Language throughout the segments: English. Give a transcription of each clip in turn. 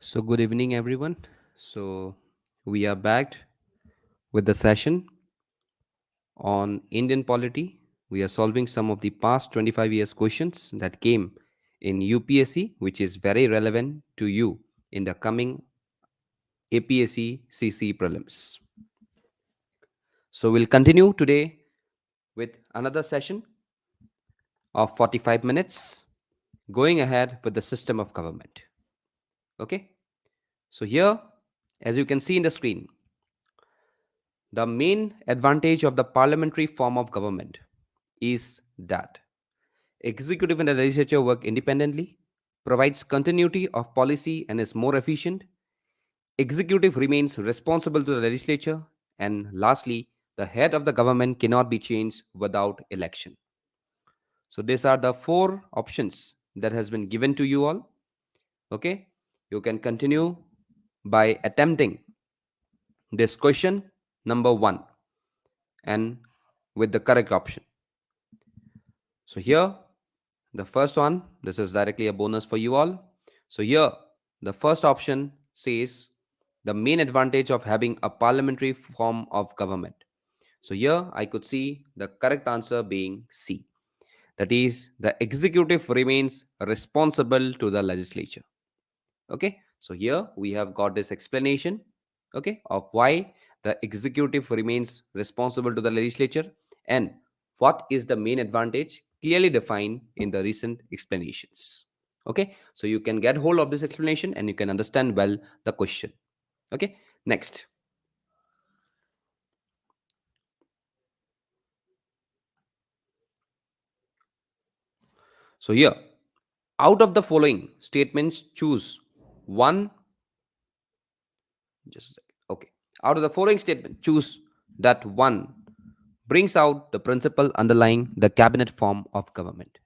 So, good evening, everyone. So, we are back with the session on Indian polity. We are solving some of the past 25 years questions that came in UPSC, which is very relevant to you in the coming APSC CC prelims. So, we'll continue today with another session of 45 minutes, going ahead with the system of government. Okay. So, here, as you can see in the screen, the main advantage of the parliamentary form of government is that executive and the legislature work independently, provides continuity of policy and is more efficient. Executive remains responsible to the legislature, and lastly, the head of the government cannot be changed without election. So these are the four options that has been given to you all. Okay, you can continue by attempting this question number 1 and with the correct option. So here, the first one, this is directly a bonus for you all. So here, the first option says the main advantage of having a parliamentary form of government. So here, I could see the correct answer being C. That is, the executive remains responsible to the legislature. Okay, so here we have got this explanation, okay, of why the executive remains responsible to the legislature and what is the main advantage clearly defined in the recent explanations. Okay, so you can get hold of this explanation and you can understand well the question. Okay, next. So here, out of the following statements, choose one. Just a second. Okay, out of the following statement, choose that one brings out the principle underlying the cabinet form of government.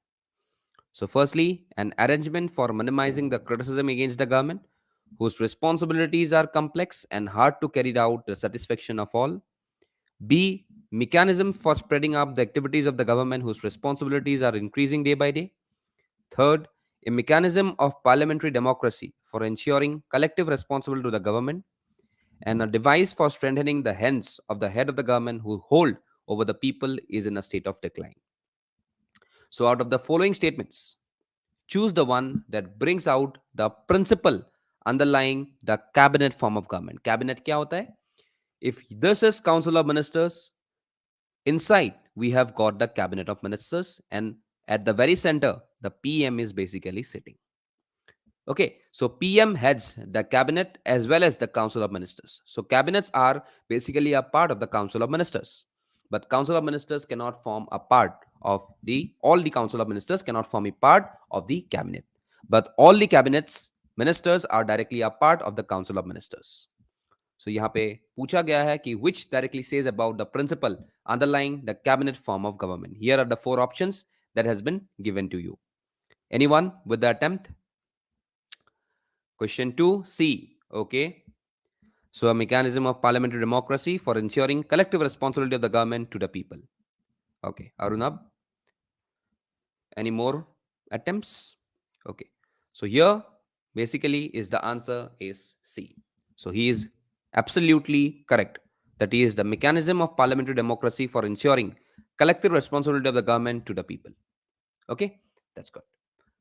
So, firstly, an arrangement for minimizing the criticism against the government, whose responsibilities are complex and hard to carry out to the satisfaction of all. B. Mechanism for spreading up the activities of the government, whose responsibilities are increasing day by day. Third, a mechanism of parliamentary democracy for ensuring collective responsibility to the government, and a device for strengthening the hands of the head of the government who hold over the people is in a state of decline. So, out of the following statements, choose the one that brings out the principle underlying the cabinet form of government. Cabinet क्या होता है? If this is Council of Ministers, inside we have got the Cabinet of Ministers, and at the very center, the PM is basically sitting. Okay, so PM heads the cabinet as well as the Council of Ministers. So cabinets are basically a part of the Council of Ministers, but Council of Ministers cannot form a part of the all the Council of Ministers cannot form a part of the cabinet, but all the cabinets ministers are directly a part of the Council of Ministers. So यहाँ पे पूछा गया है कि which directly says about the principle underlying the cabinet form of government. Here are the four options that has been given to you. Anyone with the attempt? Question 2, C. Okay. So, a mechanism of parliamentary democracy for ensuring collective responsibility of the government to the people. Okay. Arunab? Any more attempts? Okay. So, here basically is the answer is C. So, he is absolutely correct. That is the mechanism of parliamentary democracy for ensuring collective responsibility of the government to the people. Okay. That's good.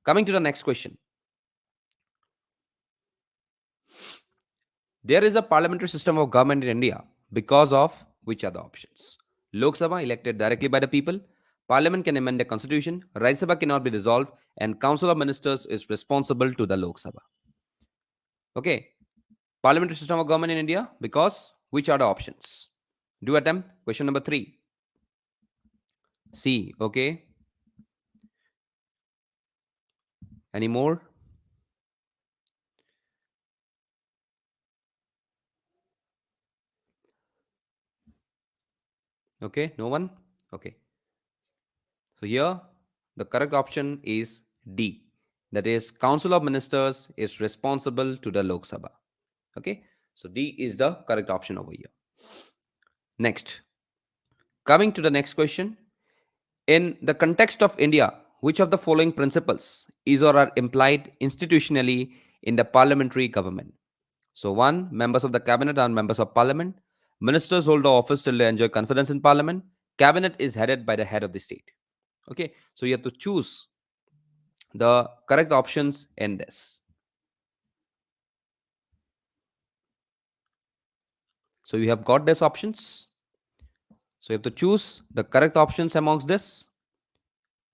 Coming to the next question. There is a parliamentary system of government in India because of which are the options? Lok Sabha elected directly by the people, Parliament can amend the constitution, Rajya Sabha cannot be dissolved, and Council of Ministers is responsible to the Lok Sabha. Okay, parliamentary system of government in India because which are the options? Do attempt. Question number 3. C. Okay. Any more? Okay, no one? Okay. So here the correct option is D. That is, Council of Ministers is responsible to the Lok Sabha. Okay, so D is the correct option over here. Next, coming to the next question. In the context of India, which of the following principles is or are implied institutionally in the parliamentary government? So, one, members of the cabinet are members of parliament. Ministers hold the office till they enjoy confidence in parliament. Cabinet is headed by the head of the state. Okay, so you have to choose the correct options in this. So, you have got these options. So, you have to choose the correct options amongst this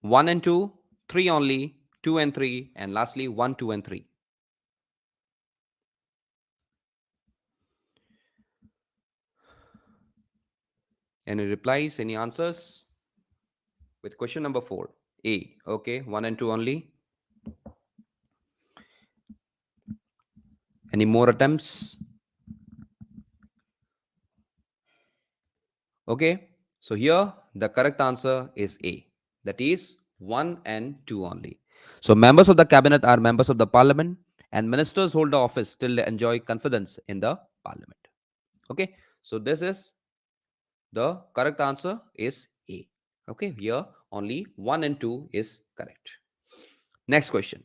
1 and 2, 3 only, 2 and 3, and lastly 1, 2, and 3. Any replies, any answers? With question number 4, A. Okay, 1 and 2 only. Any more attempts? Okay, so here the correct answer is A. That is 1 and 2 only. So members of the cabinet are members of the parliament, and ministers hold the office till they enjoy confidence in the parliament. Okay, so this is the correct answer is A. Okay, here only 1 and 2 is correct. Next question.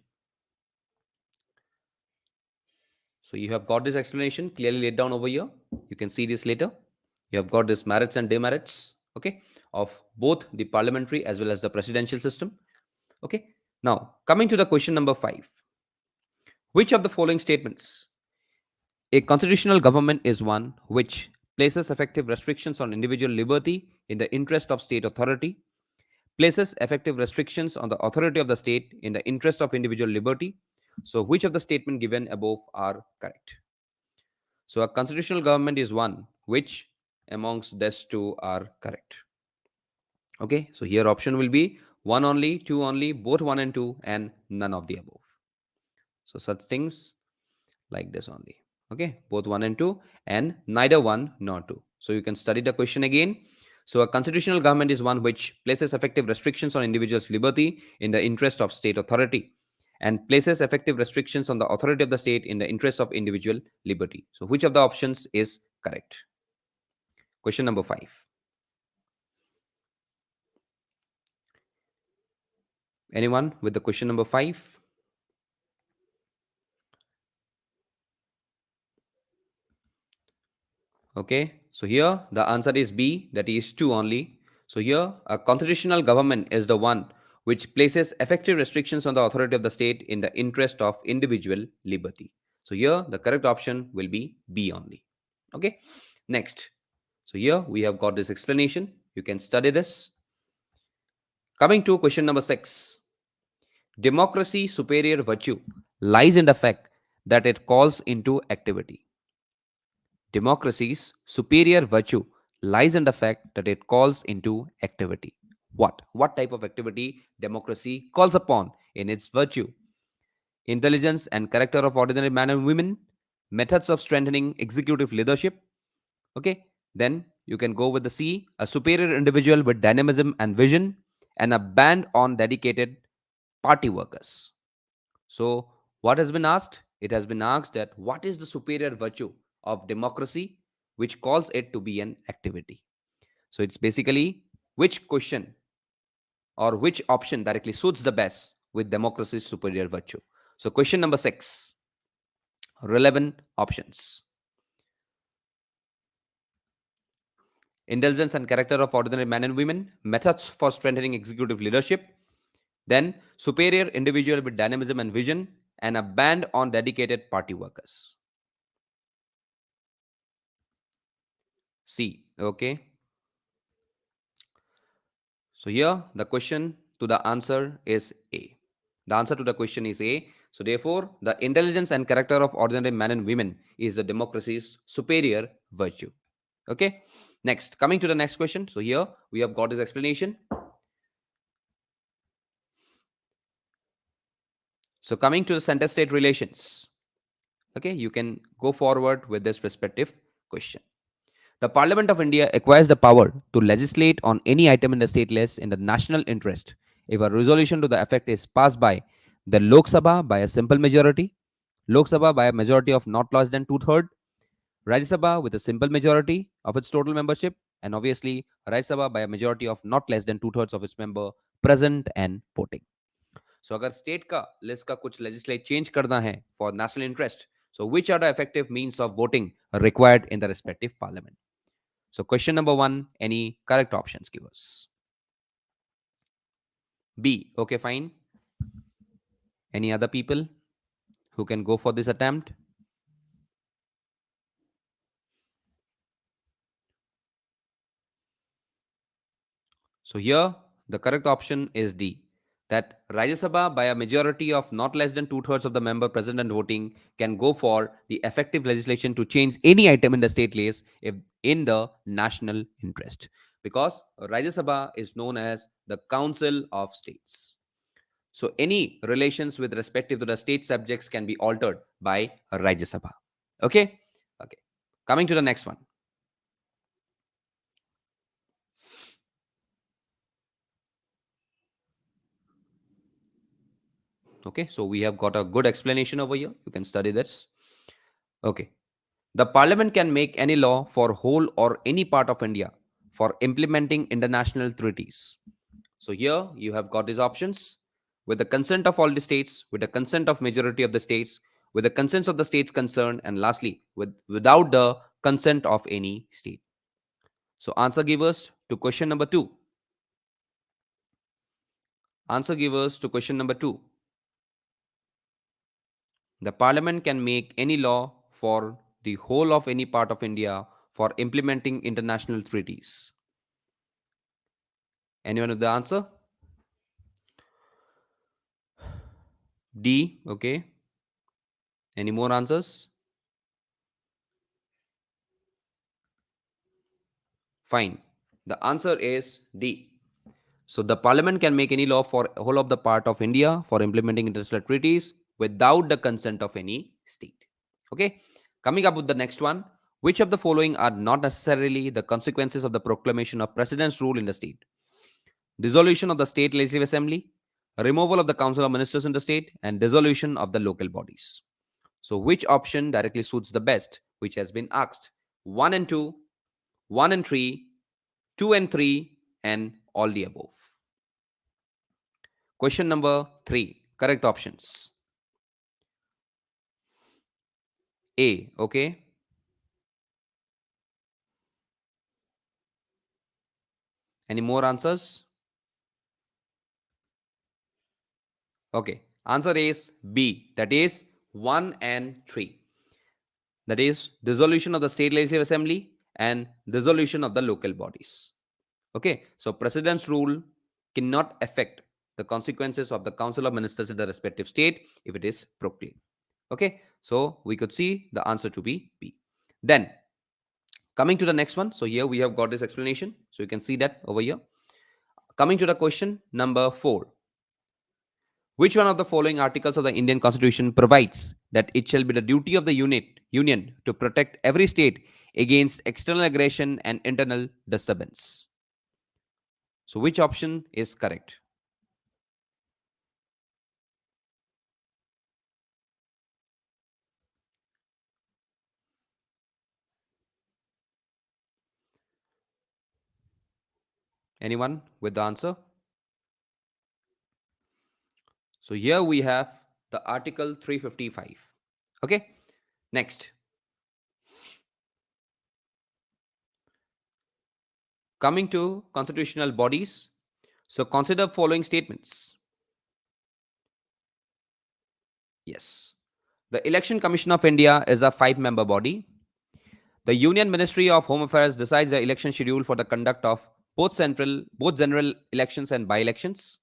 So you have got this explanation clearly laid down over here. You can see this later. You have got this merits and demerits, okay, of both the parliamentary as well as the presidential system. Okay. Now, coming to the question number 5. Which of the following statements? A constitutional government is one which places effective restrictions on individual liberty in the interest of state authority, places effective restrictions on the authority of the state in the interest of individual liberty. So, which of the statement given above are correct? So, a constitutional government is one which amongst these two are correct. Okay, so here option will be 1 only, 2 only, both 1 and 2, and none of the above. So, such things like this only. Okay, both 1 and 2, and neither 1 nor 2. So, you can study the question again. So, a constitutional government is one which places effective restrictions on individuals' liberty in the interest of state authority, and places effective restrictions on the authority of the state in the interest of individual liberty. So, which of the options is correct? Question number 5. Anyone with the question number 5? Okay, so here the answer is B, that is 2 only. So here a constitutional government is the one which places effective restrictions on the authority of the state in the interest of individual liberty. So here the correct option will be B only. Okay, next. So here we have got this explanation. You can study this. Coming to question number 6. Democracy superior virtue lies in the fact that it calls into activity. Democracy's superior virtue lies in the fact that it calls into activity. What? What type of activity democracy calls upon in its virtue? Intelligence and character of ordinary men and women, methods of strengthening executive leadership. Okay, then you can go with the C, a superior individual with dynamism and vision, and a band on dedicated party workers. So, what has been asked? It has been asked that what is the superior virtue of democracy which calls it to be an activity? So, it's basically which question or which option directly suits the best with democracy's superior virtue. So, question number 6, relevant options. Indulgence and character of ordinary men and women, methods for strengthening executive leadership, then superior individual with dynamism and vision, and a band on dedicated party workers. C. Okay. So here the question to the answer is A. The answer to the question is A. So therefore, the intelligence and character of ordinary men and women is the democracy's superior virtue. Okay. Next, coming to the next question. So here we have got this explanation. So coming to the center-state relations. Okay, you can go forward with this respective question. The Parliament of India acquires the power to legislate on any item in the state list in the national interest if a resolution to the effect is passed by the Lok Sabha by a simple majority, Lok Sabha by a majority of not less than two-thirds, Rajya Sabha with a simple majority of its total membership, and obviously Rajya Sabha by a majority of not less than two-thirds of its member present and voting. सो अगर state का list का कुछ legislate change करना है for national interest, so which are the effective means of voting required in the respective parliament? So question number 1, any correct options give us? B. Okay, fine. Any other people who can go for this attempt? So here the correct option is D, that Rajya Sabha by a majority of not less than two-thirds of the member present and voting can go for the effective legislation to change any item in the state list if in the national interest. Because Rajya Sabha is known as the Council of States. So any relations with respective to the state subjects can be altered by Rajya Sabha. Okay? Okay. Coming to the next one. Okay, so we have got a good explanation over here. You can study this. Okay. The parliament can make any law for whole or any part of India for implementing international treaties. So here you have got these options: with the consent of all the states, with the consent of majority of the states, with the consent of the states concerned, and lastly, without the consent of any state. So answer givers to question number 2. Answer givers to question number 2. The parliament can make any law for the whole of any part of India for implementing international treaties. Anyone with the answer? D. Okay. Any more answers? Fine. The answer is D. So the parliament can make any law for whole of the part of India for implementing international treaties without the consent of any state. Okay. Coming up with the next one. Which of the following are not necessarily the consequences of the proclamation of president's rule in the state? Dissolution of the state legislative assembly, removal of the council of ministers in the state, and dissolution of the local bodies. So which option directly suits the best, which has been asked? 1 and 2, 1 and 3, 2 and 3, and all the above. Question number 3. Correct options. A. Okay. Any more answers? Okay. Answer is B. That is 1 and 3. That is dissolution of the state legislative assembly and dissolution of the local bodies. Okay. So president's rule cannot affect the consequences of the council of ministers in the respective state if it is proclaimed. Okay. So we could see the answer to be B. Then coming to the next one. So here we have got this explanation. So you can see that over here. Coming to the question number 4. Which one of the following articles of the Indian Constitution provides that it shall be the duty of the union to protect every state against external aggression and internal disturbance? So which option is correct? Anyone with the answer? So here we have the Article 355. Okay. Next. Coming to constitutional bodies. So consider following statements. Yes. The Election Commission of India is a 5-member body. The Union Ministry of Home Affairs decides the election schedule for the conduct of both general elections and by-elections.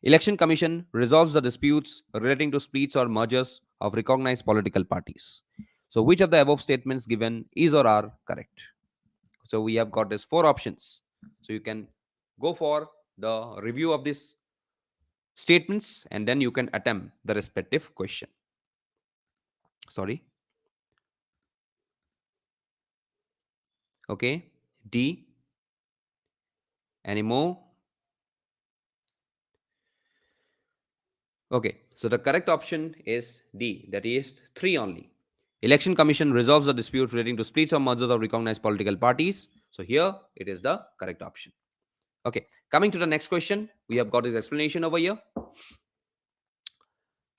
Election Commission resolves the disputes relating to splits or mergers of recognized political parties. So which of the above statements given is or are correct? So we have got these 4 options. So you can go for the review of these statements and then you can attempt the respective question. Sorry. Okay. D. Any more? Okay, so the correct option is D, that is 3 only. Election Commission resolves the dispute relating to splits or mergers of recognized political parties. So here it is the correct option. Okay, coming to the next question, we have got this explanation over here.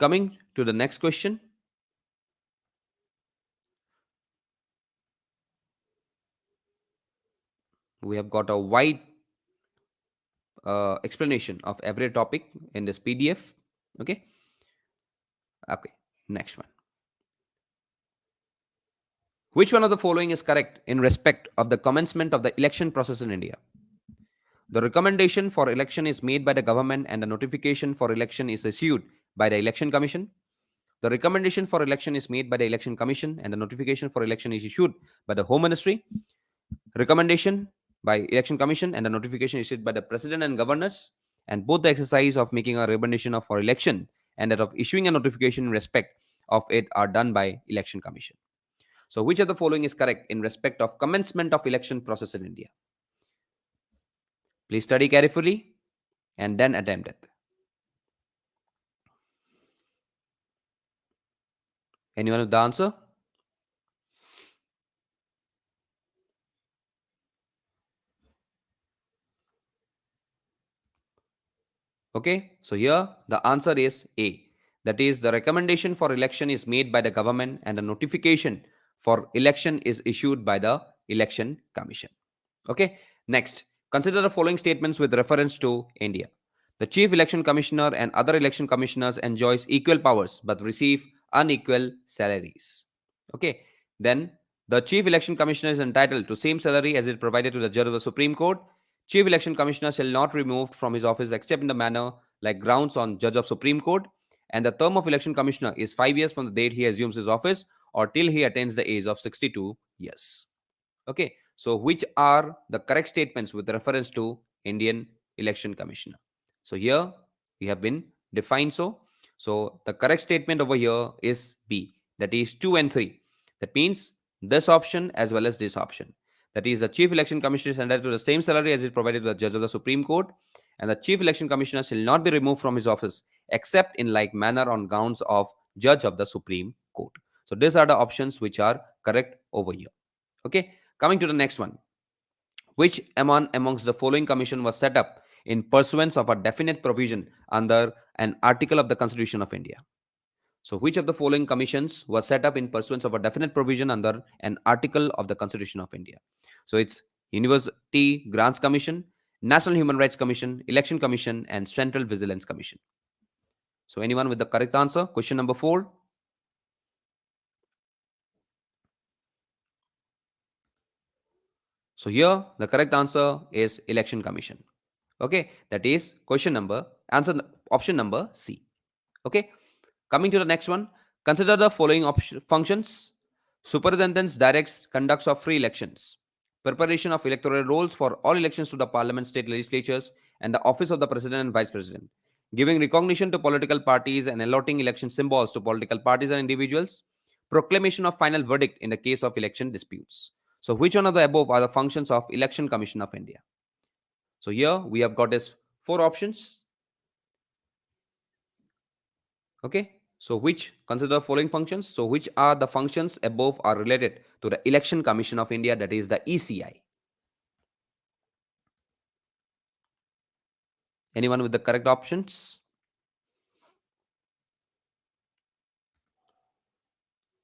Coming to the next question. We have got a wide explanation of every topic in this PDF. Okay. Okay. Next one. Which one of the following is correct in respect of the commencement of the election process in India? The recommendation for election is made by the government and the notification for election is issued by the election commission. The recommendation for election is made by the election commission and the notification for election is issued by the home ministry. Recommendation by election commission and the notification issued by the president and governors, and both the exercise of making a recommendation of for election and that of issuing a notification in respect of it are done by election commission. So which of the following is correct in respect of commencement of election process in India? Please study carefully and then attempt it. Anyone with the answer? Okay, so here the answer is A. That is, the recommendation for election is made by the government and the notification for election is issued by the election commission. Okay, next, consider the following statements with reference to India. The chief election commissioner and other election commissioners enjoys equal powers but receive unequal salaries. Okay, then the chief election commissioner is entitled to same salary as is provided to the judge of the Supreme Court. Chief election commissioner shall not be removed from his office except in the manner like grounds on judge of Supreme Court. And the term of election commissioner is 5 years from the date he assumes his office or till he attains the age of 62 years. Okay, so which are the correct statements with reference to Indian election commissioner? So here we have been defined so. So the correct statement over here is B, that is 2 and 3. That means this option as well as this option. That is, the chief election commissioner is entitled to the same salary as is provided to the judge of the Supreme Court, and the chief election commissioner shall not be removed from his office except in like manner on grounds of judge of the Supreme Court. So these are the options which are correct over here. Okay, coming to the next one. Which amongst the following commission was set up in pursuance of a definite provision under an article of the Constitution of India? So which of the following commissions was set up in pursuance of a definite provision under an article of the Constitution of India? So it's University Grants Commission, National Human Rights Commission, Election Commission, and Central Vigilance Commission. So anyone with the correct answer? Question number 4. So here the correct answer is Election Commission. Okay, that is question number, answer option number C. Okay, coming to the next one. Consider the following functions. Superintendence directs conducts of free elections, preparation of electoral rolls for all elections to the parliament, state legislatures, and the office of the president and vice president, giving recognition to political parties and allotting election symbols to political parties and individuals, proclamation of final verdict in the case of election disputes. So which one of the above are the functions of Election Commission of India? So here we have got this 4 options. Okay, so which consider the following functions? So which are the functions above are related to the Election Commission of India, that is the ECI? Anyone with the correct options?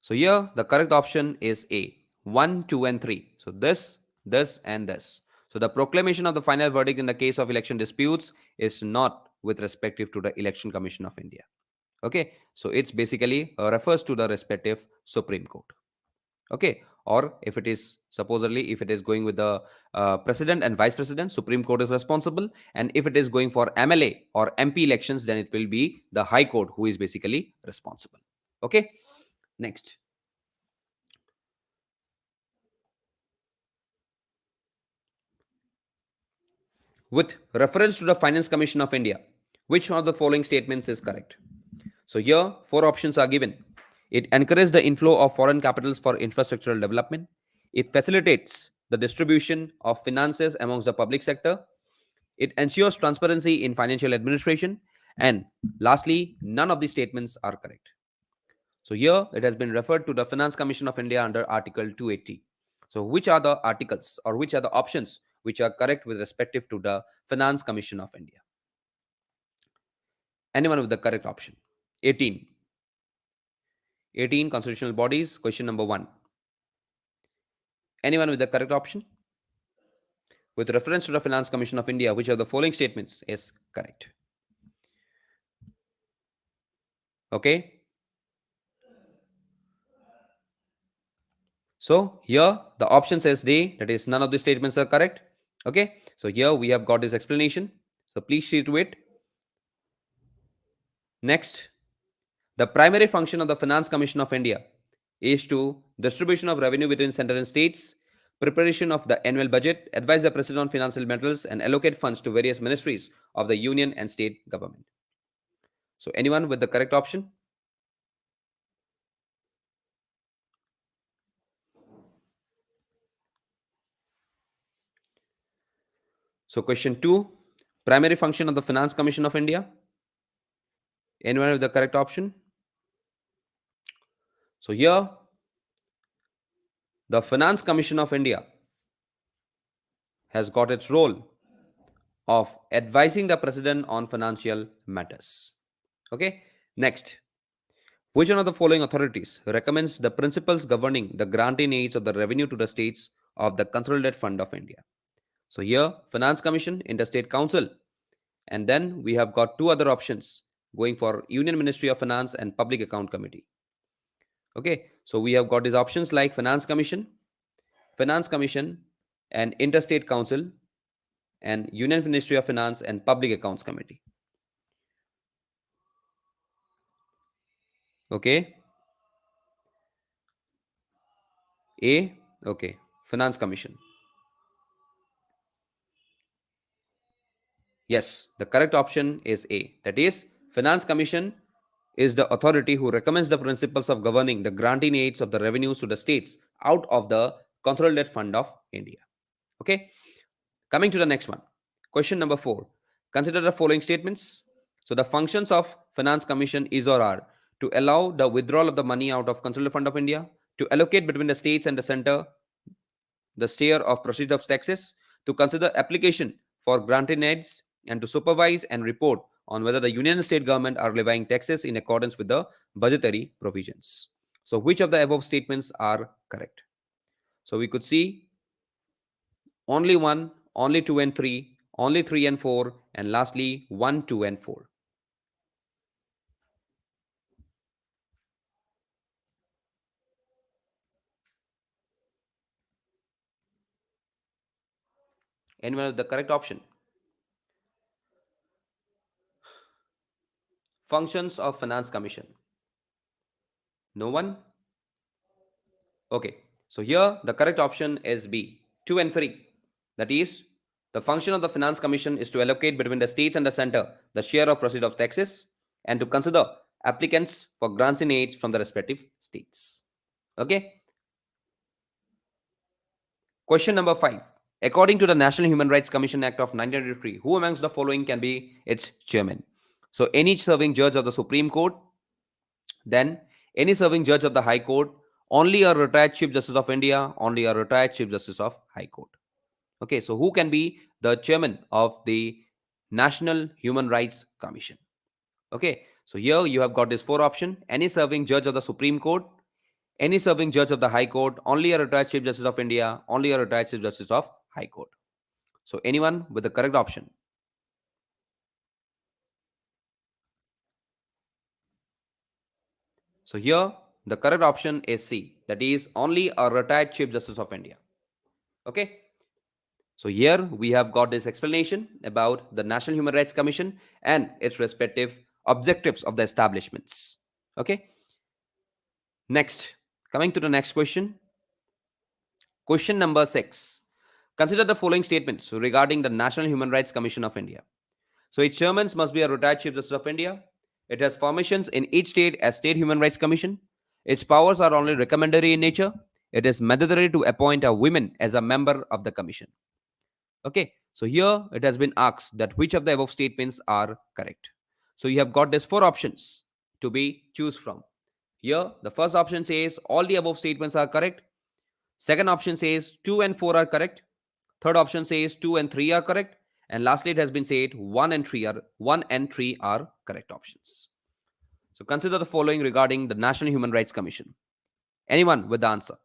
So here the correct option is A, 1, 2, and 3. So this, and this. So the proclamation of the final verdict in the case of election disputes is not with respective to the Election Commission of India. Okay, so it's basically refers to the respective Supreme Court. Okay, or if it is supposedly if it is going with the president and vice president, Supreme Court is responsible, and if it is going for MLA or MP elections, then it will be the High Court who is basically responsible. Okay, next. With reference to the Finance Commission of India, which one of the following statements is correct? So here 4 options are given. It encourages the inflow of foreign capitals for infrastructural development. It facilitates the distribution of finances amongst the public sector. It ensures transparency in financial administration. And lastly, none of these statements are correct. So here it has been referred to the Finance Commission of India under Article 280. So which are the articles or which are the options which are correct with respective to the Finance Commission of India? Anyone with the correct option? 18. 18 constitutional bodies. Question number 1. Anyone with the correct option? With reference to the Finance Commission of India, which of the following statements is correct? Okay. So here the option says D, that is none of the statements are correct. Okay. So here we have got this explanation. So please see to it. Next, the primary function of the Finance Commission of India is to distribution of revenue between center and states, preparation of the annual budget, advise the president on financial matters, and allocate funds to various ministries of the union and state government. So anyone with the correct option? So question 2, primary function of the Finance Commission of India. Anyone with the correct option? So here, the Finance Commission of India has got its role of advising the president on financial matters. Okay. Next, which one of the following authorities recommends the principles governing the granting aids of the revenue to the states of the Consolidated Fund of India? So here, Finance Commission, Interstate Council, and then we have got two other options going for Union Ministry of Finance and Public Account Committee. Okay, so we have got these options like Finance Commission, and Interstate Council, and Union Ministry of Finance and Public Accounts Committee. Okay. A. Okay. Finance Commission. Yes, the correct option is A. That is, Finance Commission is the authority who recommends the principles of governing the granting aids of the revenues to the states out of the Consolidated Fund of India. Okay. Coming to the next one. Question number 4. Consider the following statements. So the functions of Finance Commission is or are to allow the withdrawal of the money out of Consolidated Fund of India, to allocate between the states and the center the share of proceeds of taxes, to consider application for granting aids, and to supervise and report on whether the union and state government are levying taxes in accordance with the budgetary provisions. So which of the above statements are correct? So we could see only 1, only 2 and 3, only 3 and 4, and lastly 1, 2 and 4. Anyone with the correct option? Functions of Finance Commission. No one? Okay. So here the correct option is B, 2 and 3. That is, the function of the Finance Commission is to allocate between the states and the center the share of proceeds of taxes and to consider applicants for grants and aids from the respective states. Okay. Question number 5. According to the National Human Rights Commission Act of 1983, who amongst the following can be its chairman? So any serving judge of the Supreme Court, then any serving judge of the High Court, only a retired Chief Justice of India, only a retired Chief Justice of High Court. Okay, so who can be the chairman of the National Human Rights Commission? Okay, so here you have got this 4 option: any serving judge of the Supreme Court, any serving judge of the High Court, only a retired Chief Justice of India, only a retired Chief Justice of High Court. So anyone with the correct option? So here the correct option is C, that is only a retired Chief Justice of India. Okay. So here we have got this explanation about the National Human Rights Commission and its respective objectives of the establishments. Okay. Next, coming to the next question. Question number 6. Consider the following statements regarding the National Human Rights Commission of India. So its chairman must be a retired Chief Justice of India. It has formations in each state as State Human Rights Commission. Its powers are only recommendatory in nature. It is mandatory to appoint a woman as a member of the commission. Okay, so here it has been asked that which of the above statements are correct. So you have got these 4 options to be choose from. Here the first option says all the above statements are correct. Second option says 2 and 4 are correct. Third option says 2 and 3 are correct. And lastly, it has been said 1 and 3 are correct options. So consider the following regarding the National Human Rights Commission. Anyone with the answer?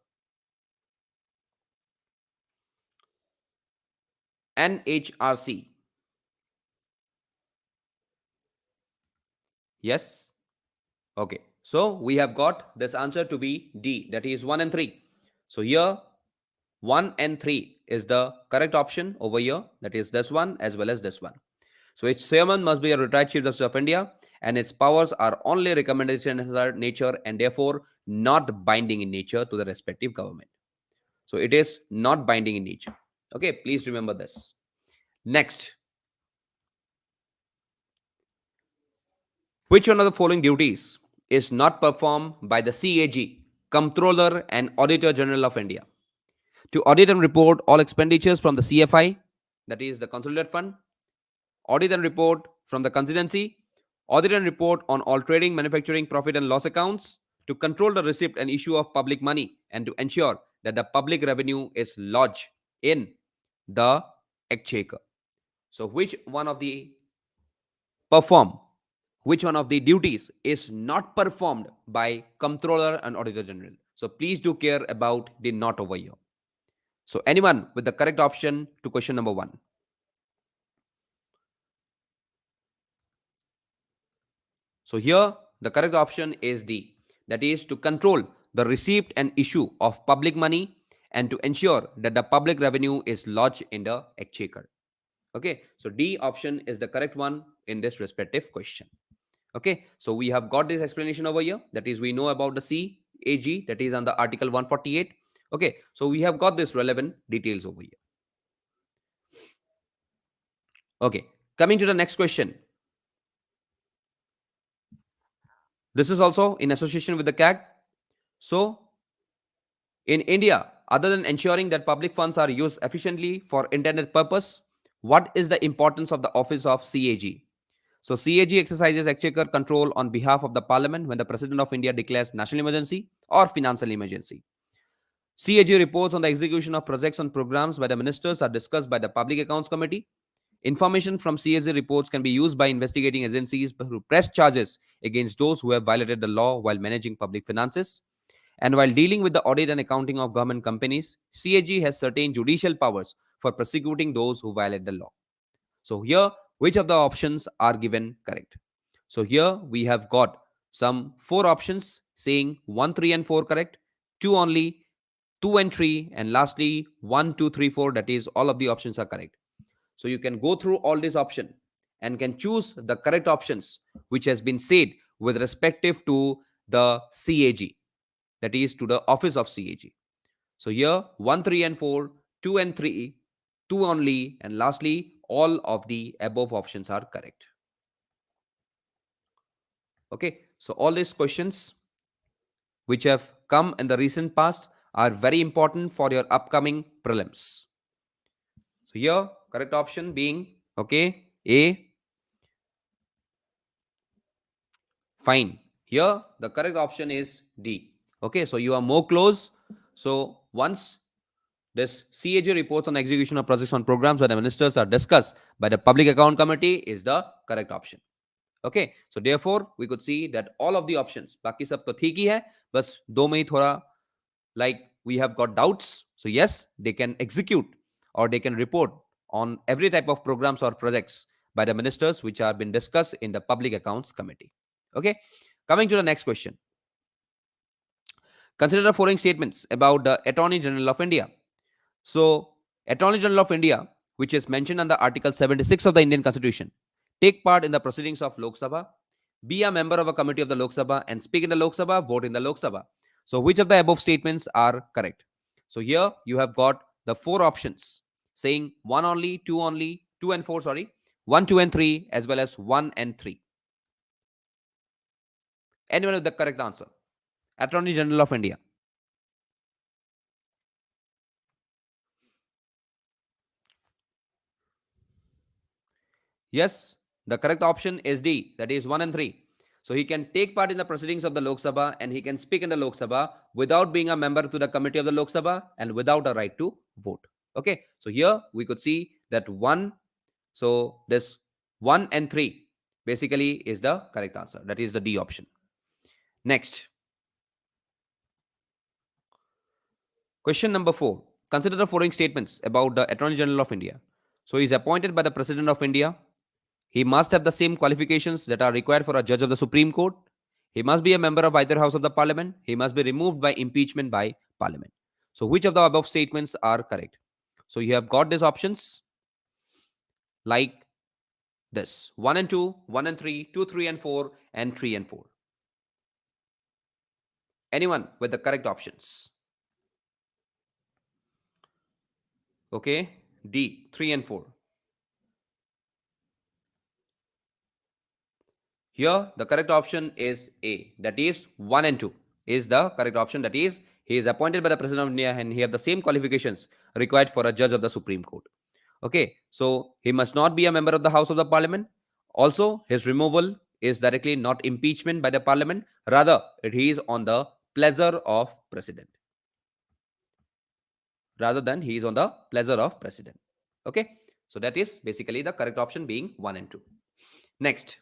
NHRC. Yes? Okay. So we have got this answer to be D, that is 1 and 3. So here 1 and 3 is the correct option over here, that is this one as well as this one. So its chairman must be a retired Chief Justice of India, and its powers are only recommendation in nature and therefore not binding in nature to the respective government. So it is not binding in nature. Okay, please remember this. Next, which one of the following duties is not performed by the CAG, Comptroller and Auditor General of India? To audit and report all expenditures from the CFI, that is the Consolidated Fund, audit and report from the contingency, audit and report on all trading, manufacturing, profit and loss accounts, to control the receipt and issue of public money, and to ensure that the public revenue is lodged in the exchequer. So perform which one of the duties is not performed by Comptroller and Auditor General? So please do care about the not over here. So anyone with the correct option to question number 1? So here the correct option is D, that is to control the receipt and issue of public money and to ensure that the public revenue is lodged in the exchequer. Okay, so D option is the correct one in this respective question. Okay, so we have got this explanation over here, that is we know about the CAG, that is under Article 148. Okay, so we have got this relevant details over here. Okay, coming to the next question. This is also in association with the CAG. So in India, other than ensuring that public funds are used efficiently for intended purpose, what is the importance of the office of CAG? So CAG exercises exchequer control on behalf of the parliament when the President of India declares national emergency or financial emergency. CAG reports on the execution of projects and programs by the ministers are discussed by the Public Accounts Committee. Information from CAG reports can be used by investigating agencies who press charges against those who have violated the law while managing public finances. And while dealing with the audit and accounting of government companies, CAG has certain judicial powers for prosecuting those who violate the law. So here, which of the options are given correct? So here we have got some 4 options saying 1, 3 and 4 correct, 2 only, 2 and 3, and lastly 1, 2, 3, 4, that is all of the options are correct. So you can go through all these options and can choose the correct options which has been said with respective to the CAG, that is to the office of CAG. So here 1, 3 and 4, 2 and 3, 2 only, and lastly all of the above options are correct. Okay, so all these questions which have come in the recent past are very important for your upcoming prelims. So here correct option being okay A. Fine. Here the correct option is D. Okay, so you are more close. So once this CAG reports on execution of projects on programs by the ministers are discussed by the Public Account Committee is the correct option. Okay, so therefore we could see that all of the options, बाकी सब तो ठीक ही है, बस दो में ही थोड़ा like we have got doubts. So yes, they can execute or they can report on every type of programs or projects by the ministers which have been discussed in the Public Accounts Committee. Okay, coming to the next question. Consider the following statements about the Attorney General of India. So, Attorney General of India, which is mentioned under Article 76 of the Indian Constitution, take part in the proceedings of Lok Sabha, be a member of a committee of the Lok Sabha, and speak in the Lok Sabha, vote in the Lok Sabha. So, which of the above statements are correct? So, here you have got the 4 options saying 1 only, 2 only, 2 and 4, sorry, 1, 2 and 3, as well as 1 and 3. Anyone with the correct answer? Attorney General of India. Yes, the correct option is D, that is 1 and 3. So he can take part in the proceedings of the Lok Sabha and he can speak in the Lok Sabha without being a member to the committee of the Lok Sabha and without a right to vote. Okay, so here we could see that 1, so this 1 and 3 basically is the correct answer. That is the D option. Next, question number 4. Consider the following statements about the Attorney General of India. So, he is appointed by the President of India. He must have the same qualifications that are required for a judge of the Supreme Court. He must be a member of either house of the Parliament. He must be removed by impeachment by Parliament. So, which of the above statements are correct? So, you have got these options like this: 1 and 2, 1 and 3, 2, 3 and 4, and 3 and 4. Anyone with the correct options? Okay, D, 3 and 4. Here, the correct option is A, that is 1 and 2 is the correct option. That is, he is appointed by the President of India and he have the same qualifications required for a judge of the Supreme Court. Okay, so he must not be a member of the House of the Parliament. Also, his removal is directly not impeachment by the Parliament. Rather, he is on the pleasure of President. Rather than he is on the pleasure of President. Okay, so that is basically the correct option being 1 and 2. Next,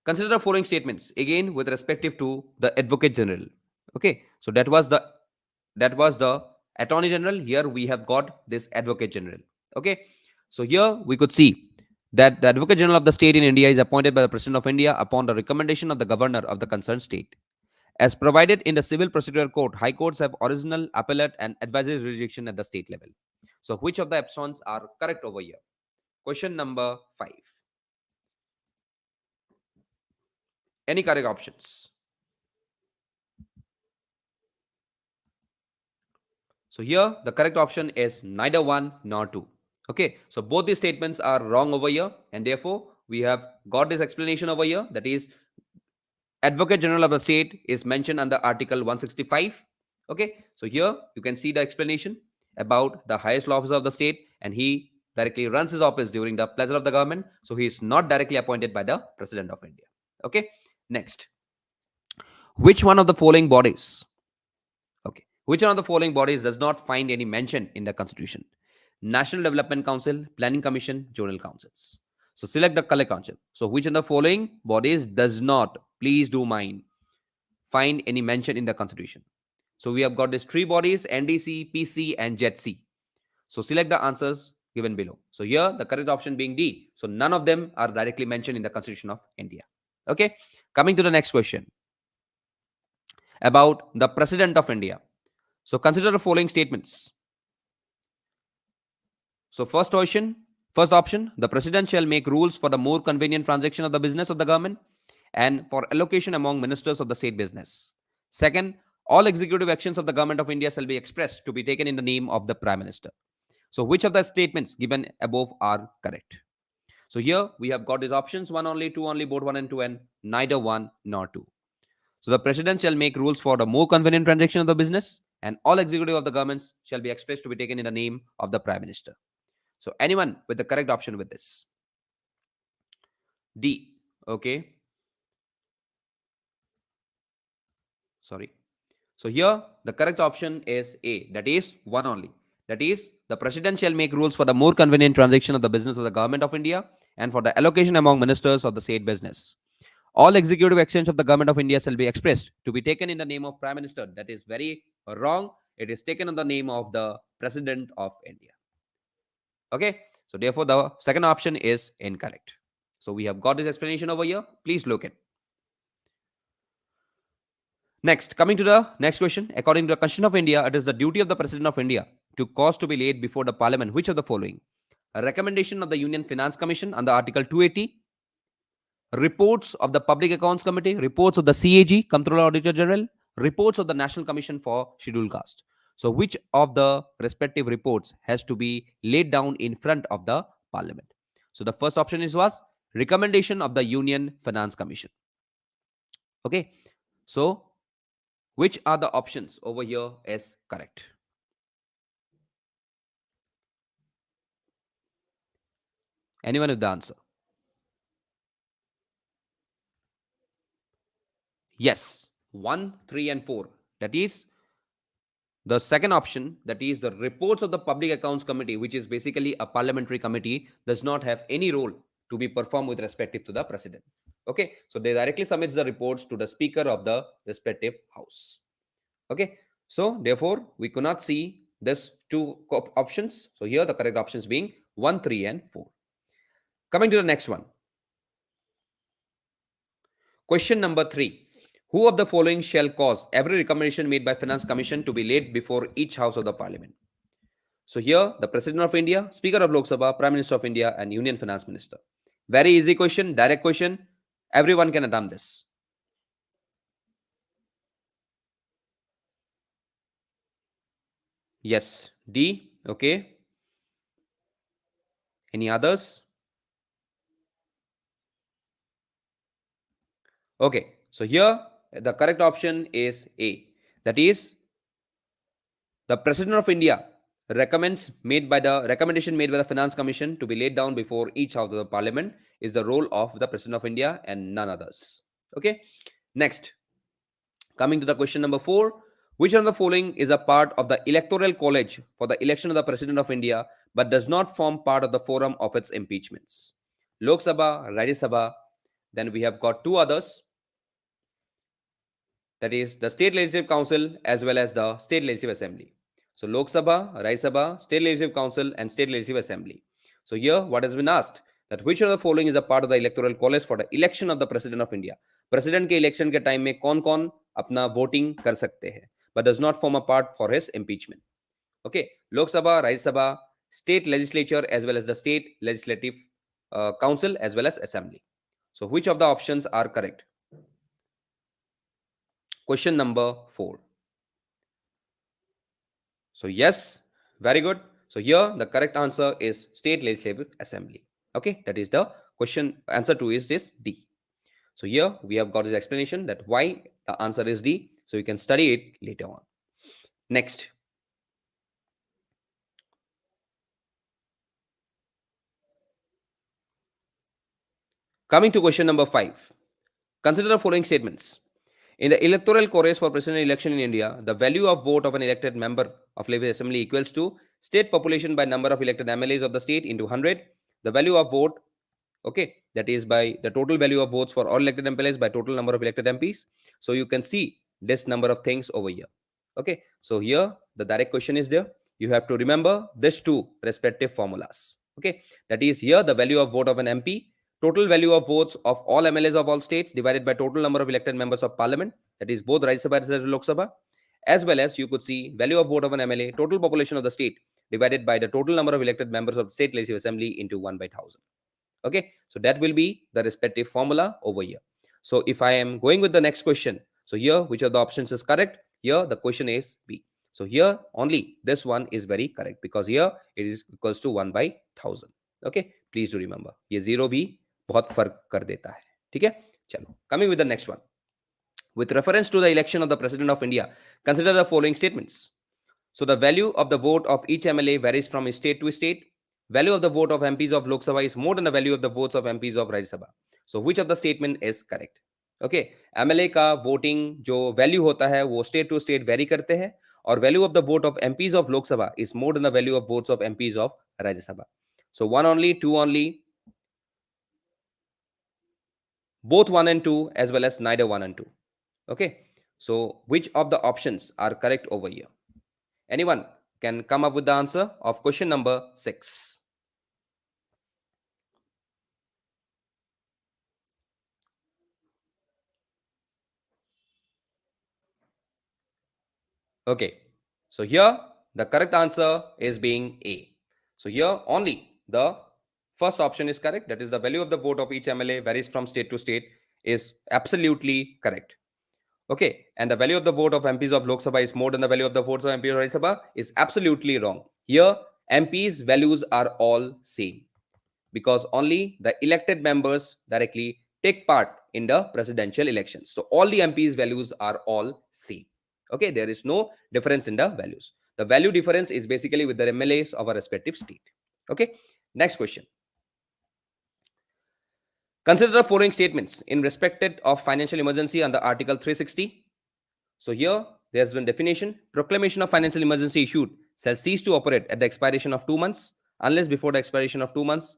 consider the following statements again with respective to the Advocate General. Okay, so that was the Attorney General. Here we have got this Advocate General. Okay, so here we could see that the Advocate General of the state in India is appointed by the President of India upon the recommendation of the governor of the concerned state. As provided in the Civil Procedure Code, high courts have original, appellate, and advisory jurisdiction at the state level. So, which of the options are correct over here? Question number 5. Any correct options? So, here the correct option is neither 1 nor 2. Okay, so both these statements are wrong over here, and therefore we have got this explanation over here, that is, Advocate General of the state is mentioned under Article 165. Okay, so here you can see the explanation about the highest law officer of the state, and he directly runs his office during the pleasure of the government. So he is not directly appointed by the President of India. Okay, next, which one of the following bodies? Okay, which one of the following bodies does not find any mention in the Constitution? National Development Council, Planning Commission, Zonal Councils. So select the correct answer. So which of the following bodies does not, please do mind, find any mention in the Constitution? So we have got these three bodies: NDC, PC, and JETC. So select the answers given below. So here the correct option being D. So none of them are directly mentioned in the Constitution of India. Okay, coming to the next question about the President of India. So consider the following statements. So first option, the President shall make rules for the more convenient transaction of the business of the government and for allocation among ministers of the state business. Second, all executive actions of the government of India shall be expressed to be taken in the name of the Prime Minister. So which of the statements given above are correct? So here we have got these options: 1 only, 2 only, both 1 and 2, and neither 1 nor 2. So the President shall make rules for the more convenient transaction of the business, and all executive of the governments shall be expressed to be taken in the name of the Prime Minister. So anyone with the correct option with this? D. Okay. Sorry. So here the correct option is A, that is 1 only. That is, the President shall make rules for the more convenient transaction of the business of the government of India and for the allocation among ministers of the state business. All executive actions of the government of India shall be expressed to be taken in the name of Prime Minister. That is very wrong. It is taken in the name of the President of India. Okay, so therefore the second option is incorrect. So we have got this explanation over here. Please look at. Next, coming to the next question. According to the Constitution of India, it is the duty of the President of India to cause to be laid before the Parliament which of the following? A recommendation of the Union Finance Commission under Article 280, reports of the Public Accounts Committee, reports of the CAG, Comptroller Auditor General, reports of the National Commission for Scheduled Caste. So which of the respective reports has to be laid down in front of the Parliament? So the first option was recommendation of the Union Finance Commission. Okay, so which are the options over here is correct? Anyone with the answer? Yes, 1, 3, and 4. That is the second option, that is the reports of the Public Accounts Committee, which is basically a parliamentary committee, does not have any role to be performed with respect to the President. Okay, so they directly submits the reports to the speaker of the respective house. Okay, so therefore we could not see this two options. So here the correct options being 1, 3 and 4. Coming to the next one. Question number 3. Who of the following shall cause every recommendation made by Finance Commission to be laid before each house of the parliament? So here the President of India, Speaker of Lok Sabha, Prime Minister of India and Union Finance Minister. Very easy question, direct question. Everyone can attempt this. Yes, D. Okay. Any others? Okay, so here the correct option is A. That is, the President of India recommendation made by the Finance Commission to be laid down before each house of the Parliament is the role of the President of India and none others. Okay. Next, coming to the question number 4. Which one of the following is a part of the Electoral College for the election of the President of India but does not form part of the forum of its impeachments? Lok Sabha, Rajya Sabha. Then we have got two others. That is the State Legislative Council as well as the State Legislative Assembly. So Lok Sabha, Rajya Sabha, State Legislative Council and State Legislative Assembly. So here what has been asked, that which of the following is a part of the electoral college for the election of the President of India? President के election के time में कौन कौन अपना voting कर सकते हैं, but does not form a part for his impeachment. Okay, Lok Sabha, Rajya Sabha, State Legislature as well as the State Legislative Council as well as Assembly. So which of the options are correct? Question number 4. So yes, very good. So here the correct answer is State Legislative Assembly. Okay, that is the question. Answer 2 is this D. So here we have got this explanation that why the answer is D. So you can study it later on. Next. Coming to question number 5. Consider the following statements. In the electoral chorus for president election in India, the value of vote of an elected member of Legislative Assembly equals to state population by number of elected MLAs of the state into 100. The value of vote, okay, that is by the total value of votes for all elected MLAs by total number of elected MPs. So you can see this number of things over here. Okay, so here the direct question is there. You have to remember this two respective formulas. Okay, that is here the value of vote of an MP, total value of votes of all MLAs of all states divided by total number of elected members of parliament, that is both Rajya Sabha as well as Lok Sabha, as well as you could see value of vote of an MLA, total population of the state divided by the total number of elected members of the state legislative assembly into 1 by 1000. Okay, so that will be the respective formula over here. So if I am going with the next question, so here which of the options is correct? Here the question is B. So here only this one is very correct because here it is equals to 1 by 1000. Okay, please do remember ये 0 भी बहुत फर्क कर देता है. ठीक है, चलो. Coming with the next one. With reference to the election of the President of India, consider the following statements. So the value of the vote of each MLA varies from state to state. Value of the vote of MPs of Lok Sabha is more than the value of the votes of MPs of Rajya Sabha. So which of the statement is correct? Okay, MLA का voting जो value होता है वो state to state vary करते हैं और value of the vote of MPs of Lok Sabha is more than the value of votes of MPs of Rajya Sabha. So 1 only, 2 only, both 1 and 2 as well as neither 1 and 2. Okay, so which of the options are correct over here? Anyone can come up with the answer of question number 6. Okay, so here the correct answer is being A. So here only the first option is correct. That is the value of the vote of each MLA varies from state to state is absolutely correct. Okay, and the value of the vote of MPs of Lok Sabha is more than the value of the votes of MPs of Rajya Sabha is absolutely wrong. Here MPs values are all same because only the elected members directly take part in the presidential elections. So all the MPs values are all same. Okay, there is no difference in the values. The value difference is basically with the MLAs of a respective state. Okay, next question. Consider the following statements in respect of financial emergency under Article 360. So here there has been definition. Proclamation of financial emergency issued shall cease to operate at the expiration of 2 months unless before the expiration of 2 months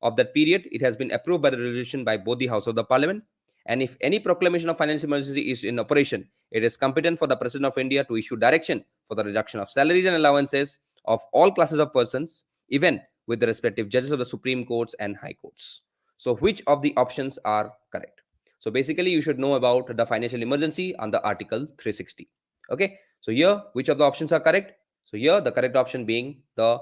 of that period, it has been approved by the resolution by both the House of the Parliament. And if any proclamation of financial emergency is in operation, it is competent for the President of India to issue direction for the reduction of salaries and allowances of all classes of persons, even with the respective judges of the Supreme Courts and High Courts. So, which of the options are correct? So, basically, you should know about the financial emergency under Article 360. Okay. So, here, which of the options are correct? So, here, the correct option being the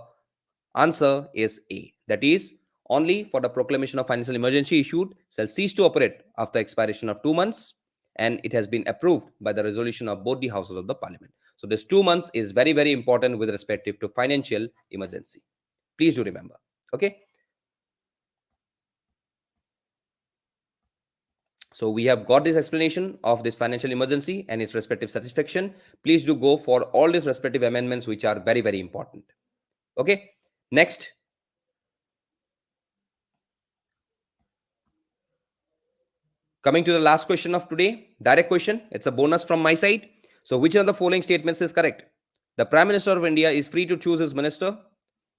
answer is A. That is, only for the proclamation of financial emergency issued shall cease to operate after expiration of 2 months, and it has been approved by the resolution of both the houses of the Parliament. So this 2 months is very, very important with respect to financial emergency. Please do remember. Okay. So we have got this explanation of this financial emergency and its respective satisfaction. Please do go for all these respective amendments, which are very, very important. Okay. Next, coming to the last question of today, direct question. It's a bonus from my side. So, which of the following statements is correct? The Prime Minister of India is free to choose his minister,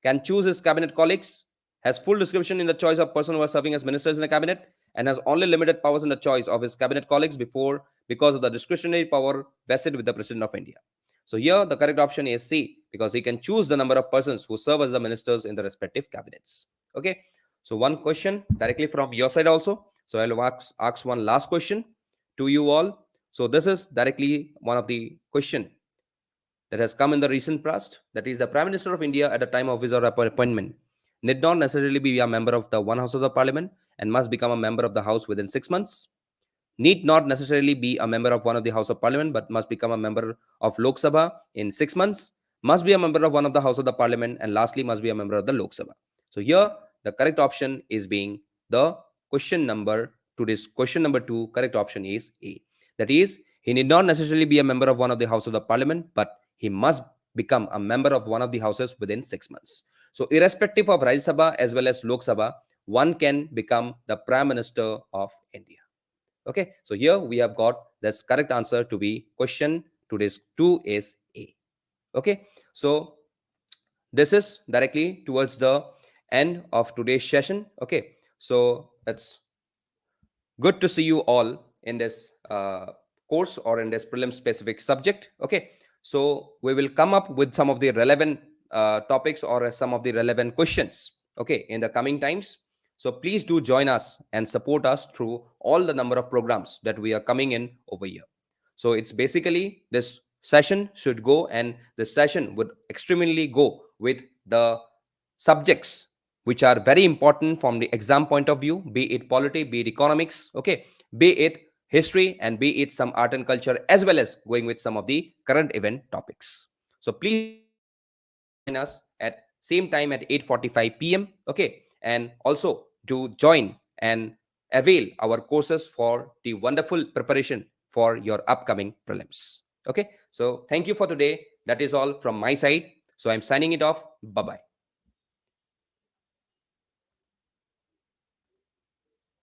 can choose his cabinet colleagues, has full discretion in the choice of person who are serving as ministers in the cabinet, and has only limited powers in the choice of his cabinet colleagues because of the discretionary power vested with the President of India. So here the correct option is C, because he can choose the number of persons who serve as the ministers in the respective cabinets. Okay. So one question directly from your side also. So I'll ask one last question to you all. So this is directly one of the question that has come in the recent past. That is, the Prime Minister of India at the time of his or appointment need not necessarily be a member of the one house of the Parliament and must become a member of the House within 6 months. Need not necessarily be a member of one of the House of Parliament, but must become a member of Lok Sabha in 6 months. Must be a member of one of the House of the Parliament, and lastly, must be a member of the Lok Sabha. So here, the correct option is being the question number to this question number 2. Correct option is A. That is, he need not necessarily be a member of one of the House of the Parliament, but he must become a member of one of the houses within 6 months. So irrespective of Rajya Sabha as well as Lok Sabha, one can become the Prime Minister of India. Okay, so here we have got this correct answer to be question today's 2 is A. Okay, so this is directly towards the end of today's session. Okay, so it's good to see you all in this course or in this prelim specific subject. Okay, so we will come up with some of the relevant topics or some of the relevant questions, okay, in the coming times. So please do join us and support us through all the number of programs that we are coming in over here. So it's basically this session should go, and this session would extremely go with the subjects which are very important from the exam point of view, be it polity, be it economics, okay, be it history, and be it some art and culture, as well as going with some of the current event topics. So please do join us at same time at 8:45 p.m. Okay, and also to join and avail our courses for the wonderful preparation for your upcoming prelims. Okay, so thank you for today. That is all from my side. So I'm signing it off. Bye bye.